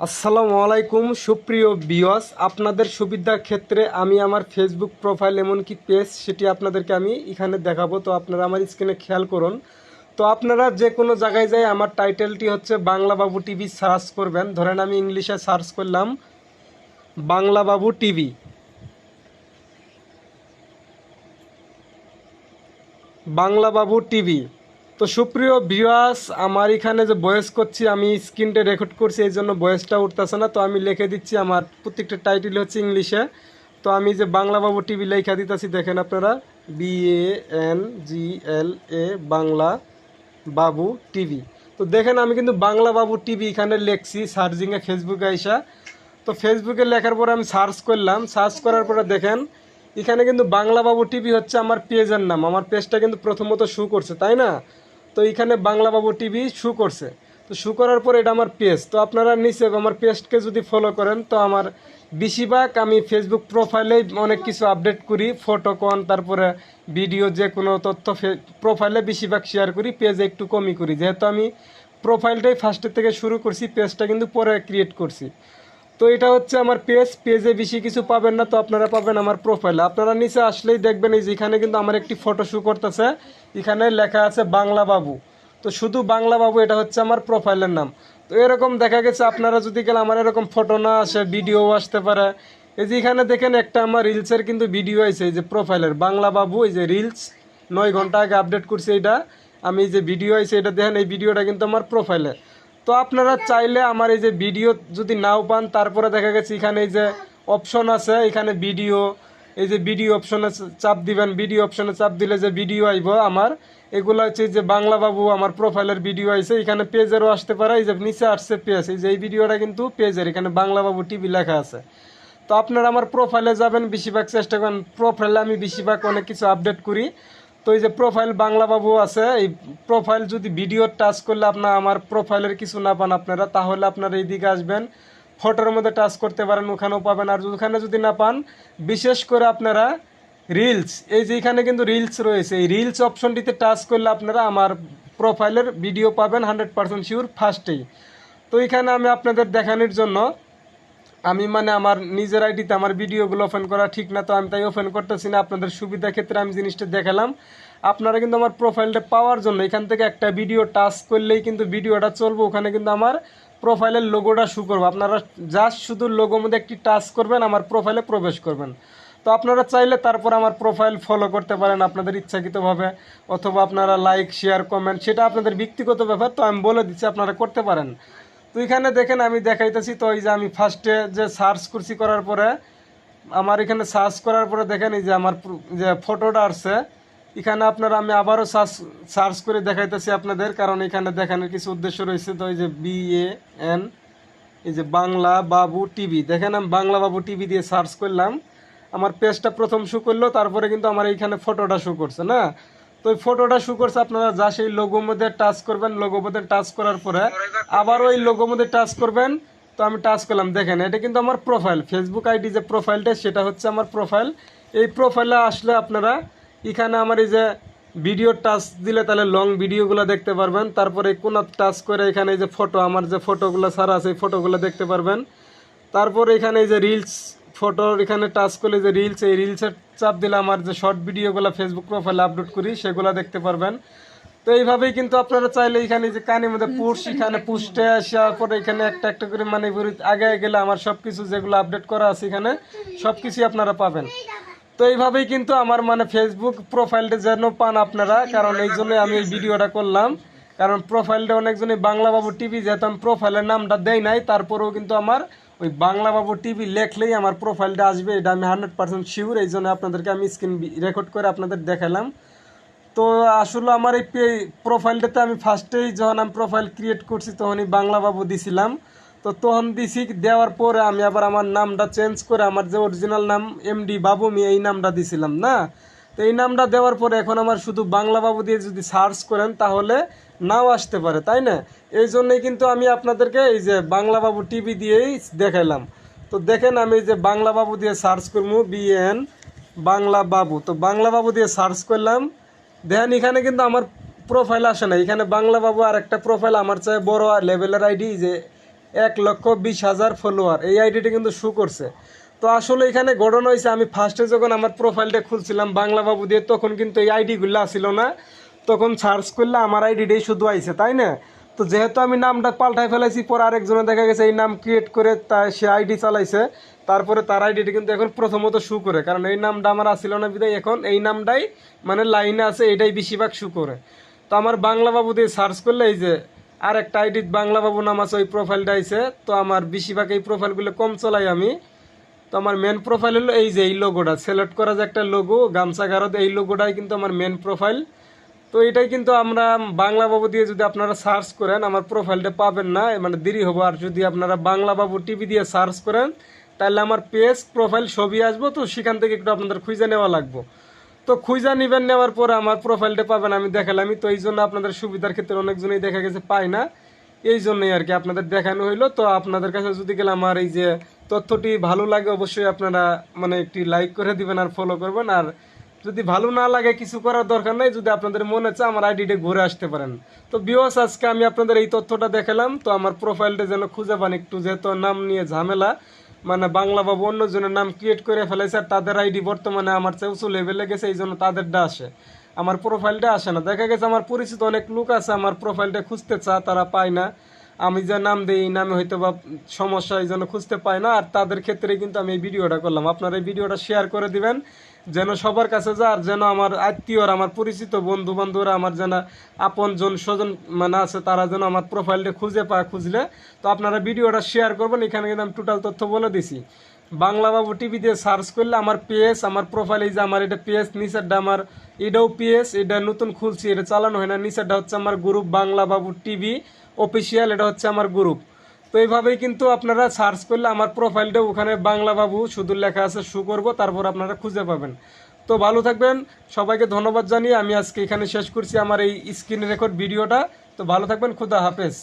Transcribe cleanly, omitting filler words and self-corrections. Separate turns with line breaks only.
আসসালামু আলাইকুম সুপ্রিয় ভিউয়ার্স, আপনাদের সুবিধার ক্ষেত্রে আমি আমার ফেসবুক প্রোফাইল এমনকি পেজ সেটি আপনাদেরকে আমি এখানে দেখাবো। তো আপনারা আমার স্ক্রিনে খেয়াল করুন। তো আপনারা যে কোনো জায়গায় যাই আমার টাইটেলটি হচ্ছে বাংলা বাবু টিভি সার্চ করবেন। ধরেন আমি ইংলিশে সার্চ করলাম বাংলা বাবু টিভি। বাংলা বাবু টিভি। তো সুপ্রিয় ভিউয়ার্স, আমার এখানে যে ভয়েস করছি আমি স্ক্রিনটা রেকর্ড করছি, এই জন্য ভয়েসটা উঠতেছে না। তো আমি লিখে দিচ্ছি, আমার প্রত্যেকটা টাইটেল হচ্ছে ইংলিশে। তো আমি যে বাংলা বাবু টিভি লেখা দিতেছি, দেখেন আপনারা BANGLA বাংলা বাবু টিভি। তো দেখেন আমি কিন্তু বাংলা বাবু টিভি এখানে লিখছি সার্চিংয়ে ফেসবুকে আইসা। তো ফেসবুকে লেখার পরে আমি সার্চ করলাম, সার্চ করার পরে দেখেন এখানে কিন্তু বাংলা বাবু টিভি হচ্ছে আমার পেজের নাম। আমার পেজটা কিন্তু প্রথমত শু করছে, তাই না? তো এখানে বাংলা বাবু টিভি শু করছে। তো শু করার পরে এটা আমার পেজ। তো আপনারা নিচে আমার পেজকে যদি ফলো করেন, তো আমার বেশিরভাগ আমি ফেসবুক প্রোফাইলে অনেক কিছু আপডেট করি, ফটো কোন তারপরে ভিডিও যে কোনো তথ্য প্রোফাইলে বেশিরভাগ শেয়ার করি, পেজে একটু কমই করি, যেহেতু আমি প্রোফাইলটাই ফার্স্টের থেকে শুরু করছি, পেজটা কিন্তু পরে ক্রিয়েট করছি। তো এটা হচ্ছে আমার পেজে বেশি কিছু পাবেন না। তো আপনারা পাবেন আমার প্রোফাইলে। আপনারা নিচে আসলেই দেখবেন এই যে এখানে কিন্তু আমার একটি ফটো শো করতেছে, এখানে লেখা আছে বাংলা বাবু। তো শুধু বাংলা বাবু, এটা হচ্ছে আমার প্রোফাইলের নাম। তো এরকম দেখা গেছে আপনারা যদি গেলে আমার এরকম ফটো না আসে, ভিডিও আসতে পারে। এই যে এখানে দেখেন একটা আমার রিলসের কিন্তু ভিডিও আছে, এই যে প্রোফাইলের বাংলা বাবু, এই যে রিলস 9 ঘন্টা আগে আপডেট করছি এটা। আমি এই যে ভিডিও আছে এটা দেখেন, এই ভিডিওটা কিন্তু আমার প্রোফাইলে। তো আপনারা চাইলে আমার এই যে ভিডিও যদি নাও পান, তারপরে দেখা গেছে এখানে এই যে অপশন আছে, এখানে ভিডিও, এই যে ভিডিও অপশনে চাপ দিবেন। ভিডিও অপশনে চাপ দিলে যে ভিডিও আইব আমার, এগুলো হচ্ছে যে বাংলা বাবু আমার প্রোফাইলের ভিডিও আছে। এখানে পেজেরও আসতে পারে, এই যে নিচে আসছে পেজ, এই যে এই ভিডিওটা কিন্তু পেজের, এখানে বাংলা বাবু টিভি লেখা আছে। তো আপনারা আমার প্রোফাইলে যাবেন, বেশিরভাগ চেষ্টা করেন প্রোফাইলে আমি বেশিরভাগ অনেক কিছু আপডেট করি। তো এই যে প্রোফাইল বাংলা বাবু আছে, এই প্রোফাইল যদি ভিডিও টাচ করলে আপনার আমার প্রোফাইলের কিছু না পান আপনারা, তাহলে আপনারা এইদিকে আসবেন, ফটোর মধ্যে টাচ করতে পারেন, ওখানেও পাবেন। আর ওখানে যদি না পান, বিশেষ করে আপনারা রিলস, এই যে এখানে কিন্তু রিলস রয়েছে, এই রিলস অপশনটিতে টাচ করলে আপনারা আমার প্রোফাইলের ভিডিও পাবেন 100% শিওর ফার্স্টেই। তো এখানে আমি আপনাদের দেখানোর জন্য আমি আমার নিজের আইডিতে আমার ভিডিওগুলো ওপেন করা ঠিক না, তো আমি তাই ওপেন করতেছি না। আপনাদের সুবিধা ক্ষেত্রে আমি জিনিসটা দেখালাম। আপনারা কিন্তু আমার প্রোফাইলটা পাওয়ার জন্য এখান থেকে একটা ভিডিও টাচ করলেই কিন্তু ভিডিওটা চলবে, ওখানে কিন্তু আমার প্রোফাইলের লোগোটা শো করবে। আপনারা জাস্ট শুধু লোগোর মধ্যে একটি টাচ করবেন, আমার প্রোফাইলে প্রবেশ করবেন। তো আপনারা চাইলে তারপর আমার প্রোফাইল ফলো করতে পারেন আপনাদের ইচ্ছাকৃতভাবে, অথবা আপনারা লাইক শেয়ার কমেন্ট, সেটা আপনাদের ব্যক্তিগত ব্যাপার। তো আমি বলে দিচ্ছি আপনারা করতে পারেন। তো এখানে দেখেন আমি দেখাইতেছি। তো এই যে আমি ফার্স্টে যে সার্চ করছি, করার পরে আমার এখানে সার্চ করার পরে দেখেন এই যে আমার যে ফটোটা আসছে, এখানে আপনারা আমি আবারও সার্চ করে দেখাইতেছি আপনাদের, কারণ এখানে দেখানোর কিছু উদ্দেশ্য রয়েছে। তো এই যে BAN, এই যে বাংলা বাবু টিভি, দেখেন আমি বাংলা বাবু টিভি দিয়ে সার্চ করলাম, আমার পেজটা প্রথম শো করলো, তারপরে কিন্তু আমার এইখানে ফটোটা শো করছে না। তো ওই ফটোটা শো করছে, আপনারা যা সেই লোগোর মধ্যে টাচ করবেন, লোগোর মধ্যে টাচ করার পরে আবার ওই লোগোর মধ্যে টাচ করবেন। তো আমি টাচ করলাম, দেখেন এটা কিন্তু আমার প্রোফাইল, ফেসবুক আইডি যে প্রোফাইলটা সেটা হচ্ছে আমার প্রোফাইল। এই প্রোফাইলে আসলে আপনারা এখানে আমার এই যে ভিডিও টাচ দিলে তাহলে লং ভিডিওগুলো দেখতে পারবেন। তারপরে কোনো টাচ করে এখানে এই যে ফটো, আমার যে ফটোগুলো ছাড়া আছে এই ফটোগুলো দেখতে পারবেন। তারপরে এখানে এই যে রিলস ফটোর এখানে টাচ করলে যে রিলস, এই রিলসের চাপ দিলে আমার যে শর্ট ভিডিওগুলো ফেসবুক প্রোফাইলে আপলোড করি সেগুলো দেখতে পারবেন। তো এইভাবেই কিন্তু আপনারা চাইলে এখানে যে কানের মধ্যে পুশ, এখানে পুশটে আসার পরে এখানে একটা একটা করে আগে গেলে আমার সব কিছু যেগুলো আপডেট করা আছে এখানে সব কিছুই আপনারা পাবেন। তো এইভাবেই কিন্তু আমার ফেসবুক প্রোফাইলটা যেন পান আপনারা, কারণ এই জন্যই আমি এই ভিডিওটা করলাম। কারণ প্রোফাইলটা অনেকজনই বাংলা বাবু টিভি, যেহেতু আমি প্রোফাইলের নামটা দেই নাই, তারপরেও কিন্তু আমার ওই বাংলা বাবু টিভি লেখলেই আমার প্রোফাইলটা আসবে, এটা আমি 100% শিওর। এই জন্য আপনাদেরকে আমি স্ক্রিন রেকর্ড করে আপনাদের দেখালাম। তো আসলে আমার এই প্রোফাইলটাতে আমি ফার্স্টেই যখন আমি প্রোফাইল ক্রিয়েট করছি তখনই বাংলা বাবু দিছিলাম। তো তখন দিছি, দেওয়ার পরে আমি আবার আমার নামটা চেঞ্জ করে আমার যে অরিজিনাল নাম MD বাবু মিয়া এই নামটা দিছিলাম না। তো এই নামটা দেওয়ার পরে এখন আমার শুধু বাংলা বাবু দিয়ে যদি সার্চ করেন তাহলে নাও আসতে পারে, তাই না? এই জন্যই কিন্তু আমি আপনাদেরকে এই যে বাংলা বাবু টিভি দিয়েই দেখাইলাম। তো দেখেন আমি এই যে বাংলা বাবু দিয়ে সার্চ করবো, BN বাংলা বাবু। তো বাংলা বাবু দিয়ে সার্চ করলাম, দেখেন এখানে কিন্তু আমার প্রোফাইল আসে না, এখানে বাংলা বাবু আর একটা প্রোফাইল আমার চাই বড় লেভেলের আইডি, যে 1,20,000 ফলোয়ার, এই আইডিটা কিন্তু শু করছে। তো আসলে এখানে ঘটনা হয়েছে, আমি ফার্স্টে যখন আমার প্রোফাইলটা খুলছিলাম বাংলা বাবু দিয়ে, তখন কিন্তু এই আইডিগুলো আসছিল না, তখন সার্চ করলে আমার আইডিটাই শুধু আইছে, তাই না? তো যেহেতু আমি নামটা পাল্টাই ফেলাইছি, পর আরেকজনে দেখা গেছে এই নাম ক্রিয়েট করে সে আইডি চালাইছে, তারপরে তার আইডিটা কিন্তু এখন প্রথমত শু করে, কারণ এই নামটা আমার আসছিল না বিদায় এখন এই নামটাই মানে লাইনে আছে, এটাই বেশিরভাগ শু করে। তো আমার বাংলা বাবু দিয়ে সার্চ করলে এই যে আর একটা আইডি বাংলা বাবু নাম আছে, ওই প্রোফাইলটা আইছে। তো আমার বেশিরভাগ এই প্রোফাইলগুলো কম চলাই আমি। তো আমার মেন প্রোফাইল হলো এই যে এই লোগোটা সিলেক্ট করা, যে একটা লোগো গামছা গারদ, এই লোগোটাই কিন্তু আমার মেন প্রোফাইল। তো এটাই কিন্তু আমরা বাংলা বাবু দিয়ে যদি আপনারা সার্চ করেন আমার প্রোফাইলটা পাবেন না, মানে দেরি হবো। আর যদি আপনারা বাংলা বাবু টিভি দিয়ে সার্চ করেন তাহলে আমার পেজ প্রোফাইল ছবি আসবো, তো সেখান থেকে একটু আপনাদের খুঁজে নেওয়া লাগবে। তো খুঁজা নিবেন, নেওয়ার পরে আমার প্রোফাইলটা পাবেন, আমি দেখালামই। তো এই জন্য আপনাদের সুবিধার ক্ষেত্রে অনেকজনই দেখা গেছে পায় না, এই জন্যই আর কি আপনাদের দেখানো হইলো। তো আপনাদের কাছে যদি গেলে আমার এই যে তথ্যটি ভালো লাগে, অবশ্যই আপনারা মানে একটি লাইক করে দিবেন আর ফলো করবেন। আর যদি ভালো না লাগে কিছু করার দরকার নাই, যদি আপনাদের মনে চায় আমার আইডিটা ঘুরে আসতে পারেন। তো ভিউয়ার্স, আজকে আমি আপনাদের এই তথ্যটা দেখালাম। তো আমার প্রোফাইলটা যেন খুঁজে পান একটু, যেহেতু নাম নিয়ে ঝামেলা, মানে বাংলা বাবু অন্যজনের নাম ক্রিয়েট করে ফেলেছে, আর তাদের আইডি বর্তমানে আমার চেয়ে উঁচু লেভেলে গেছে, এই জন্য তাদেরটা আসে, আমার প্রোফাইলটা আসে না। দেখা গেছে আমার পরিচিত অনেক লোক আছে আমার প্রোফাইলটা খুঁজতে চায়, তারা পায় না, আমি যে নাম দিই এই নামে হয়তো বা সমস্যা, এই জন্য খুঁজতে পায় না। আর তাদের ক্ষেত্রে কিন্তু আমি এই ভিডিওটা করলাম, আপনারা এই ভিডিওটা শেয়ার করে দিবেন যেন সবার কাছে যায়, আর যেন আমার আত্মীয়রা, আমার পরিচিত বন্ধু বান্ধবরা, আমার যেন আপন জন স্বজন মানে আছে, তারা যেন আমার প্রোফাইলটা খুঁজে পায়। খুঁজলে তো আপনারা ভিডিওটা শেয়ার করবেন। এখানে কিন্তু আমি টোটাল তথ্য বলে দিছি। বাংলা বাবু টিভি দিয়ে সার্চ করলে আমার পেজ, আমার প্রোফাইল, এই যে আমার এটা পেজ, নিচেরটা আমার এটাও পেজ, এটা নতুন খুলছি, এটা চালানো হয় না। নিচেরটা হচ্ছে আমার গ্রুপ বাংলা বাবু টিভি অফিসিয়াল, এটা হচ্ছে আমার গ্রুপ। তো এইভাবেই কিন্তু আপনারা সার্চ করলে আমার প্রোফাইলটা ওখানে বাংলা বাবু শুধু লেখা আছে শু করব, তারপর আপনারা খুঁজে পাবেন। তো ভালো থাকবেন, সবাইকে ধন্যবাদ জানিয়ে আমি আজকে এখানে শেষ করছি আমার এই স্ক্রিন রেকর্ড ভিডিওটা। তো ভালো থাকবেন, খুদা হাফেজ।